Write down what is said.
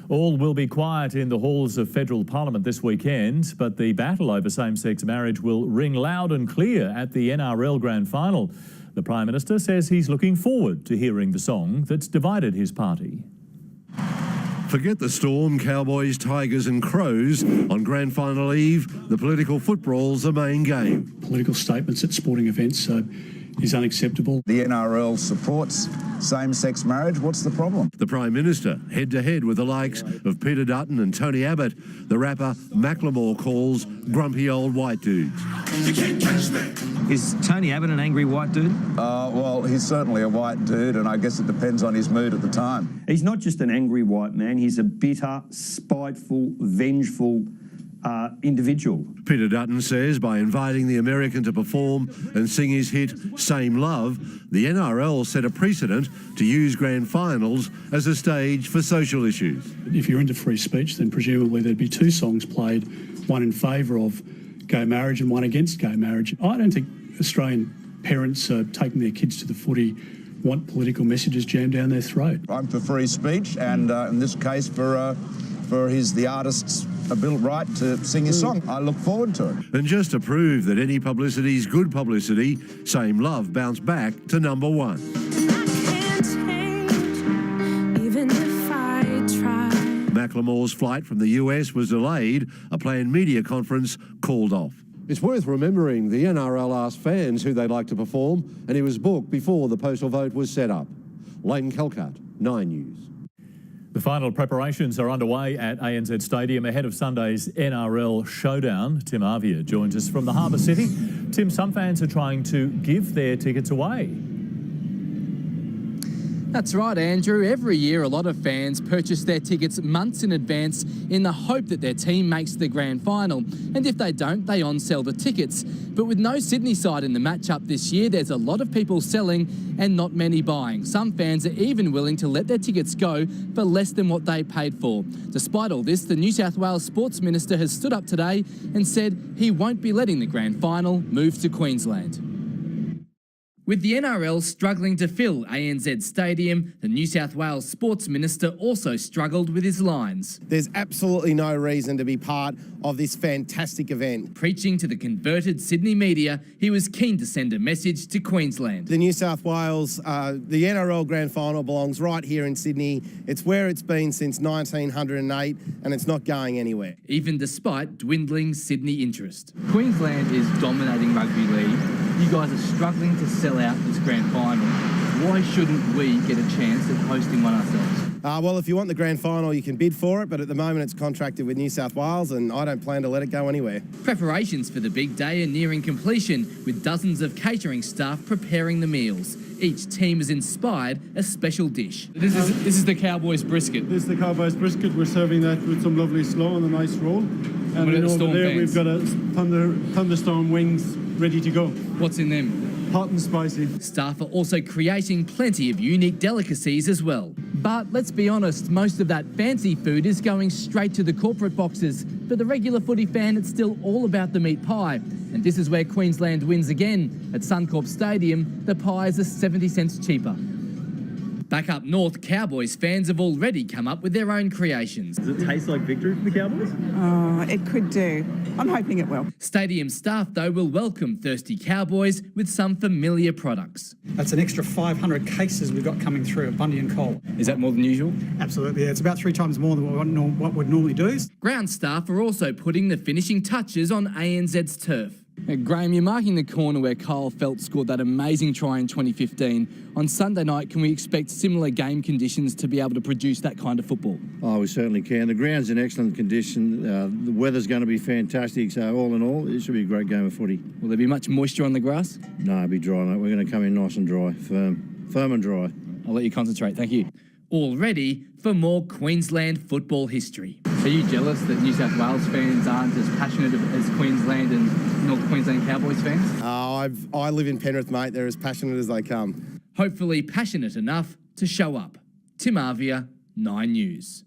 All will be quiet in the halls of federal parliament this weekend, but the battle over same-sex marriage will ring loud and clear at the NRL Grand Final. The Prime Minister says he's looking forward to hearing the song that's divided his party. Forget the storm, Cowboys, Tigers and Crows. On Grand Final Eve, the political football's the main game. Political statements at sporting events is unacceptable. The NRL supports same-sex marriage. What's the problem? The Prime Minister, head-to-head with the likes of Peter Dutton and Tony Abbott, the rapper Mackelmore calls grumpy old white dudes. You can't catch me. Is Tony Abbott an angry white dude? Well, he's certainly a white dude, and I guess it depends on his mood at the time. He's not just an angry white man, he's a bitter, spiteful, vengeful individual. Peter Dutton says by inviting the American to perform and sing his hit Same Love, the NRL set a precedent to use grand finals as a stage for social issues. If you're into free speech, then presumably there'd be two songs played, one in favour of gay marriage and one against gay marriage. I don't think Australian parents taking their kids to the footy want political messages jammed down their throat. I'm for free speech, and in this case for the artist's right to sing his song. I look forward to it. And just to prove that any publicity's good publicity, Same Love bounced back to #1. Macklemore's flight from the US was delayed, a planned media conference called off. It's worth remembering the NRL asked fans who they'd like to perform, and he was booked before the postal vote was set up. Leighton Calcutt, 9 News. The final preparations are underway at ANZ Stadium ahead of Sunday's NRL showdown. Tim Avia joins us from the Harbour City. Tim, some fans are trying to give their tickets away. That's right, Andrew. Every year, a lot of fans purchase their tickets months in advance in the hope that their team makes the grand final. And if they don't, they on-sell the tickets. But with no Sydney side in the matchup this year, there's a lot of people selling and not many buying. Some fans are even willing to let their tickets go for less than what they paid for. Despite all this, the New South Wales Sports Minister has stood up today and said he won't be letting the grand final move to Queensland. With the NRL struggling to fill ANZ Stadium, the New South Wales Sports Minister also struggled with his lines. There's absolutely no reason to be part of this fantastic event. Preaching to the converted Sydney media, he was keen to send a message to Queensland. The New South Wales, the NRL Grand Final belongs right here in Sydney. It's where it's been since 1908 and it's not going anywhere. Even despite dwindling Sydney interest. Queensland is dominating rugby league. You guys are struggling to sell out this grand final. Why shouldn't we get a chance at hosting one ourselves? Well, if you want the grand final, you can bid for it, but at the moment it's contracted with New South Wales and I don't plan to let it go anywhere. Preparations for the big day are nearing completion, with dozens of catering staff preparing the meals. Each team has inspired a special dish. This is the Cowboys brisket. This is the Cowboys brisket. We're serving that with some lovely slaw and a nice roll. And then over there we've got a thunderstorm wings ready to go. What's in them? Hot and spicy. Staff are also creating plenty of unique delicacies as well. But let's be honest, most of that fancy food is going straight to the corporate boxes. For the regular footy fan, it's still all about the meat pie. And this is where Queensland wins again. At Suncorp Stadium, the pies are 70 cents cheaper. Back up north, Cowboys fans have already come up with their own creations. Does it taste like victory for the Cowboys? Oh, it could do. I'm hoping it will. Stadium staff, though, will welcome thirsty Cowboys with some familiar products. That's an extra 500 cases we've got coming through at Bundy and Cole. Is that more than usual? Absolutely, yeah. It's about 3 times more than what we'd normally do. Ground staff are also putting the finishing touches on ANZ's turf. Graham, you're marking the corner where Kyle Felt scored that amazing try in 2015. On Sunday night, can we expect similar game conditions to be able to produce that kind of football? Oh, we certainly can. The ground's in excellent condition. The weather's going to be fantastic. So all in all, it should be a great game of footy. Will there be much moisture on the grass? No, it'll be dry, mate. We're going to come in nice and dry, firm and dry. I'll let you concentrate. Thank you. All ready for more Queensland football history. Are you jealous that New South Wales fans aren't as passionate as Queensland and North Queensland Cowboys fans? I live in Penrith, mate. They're as passionate as they come. Hopefully passionate enough to show up. Tim Avia, 9 News.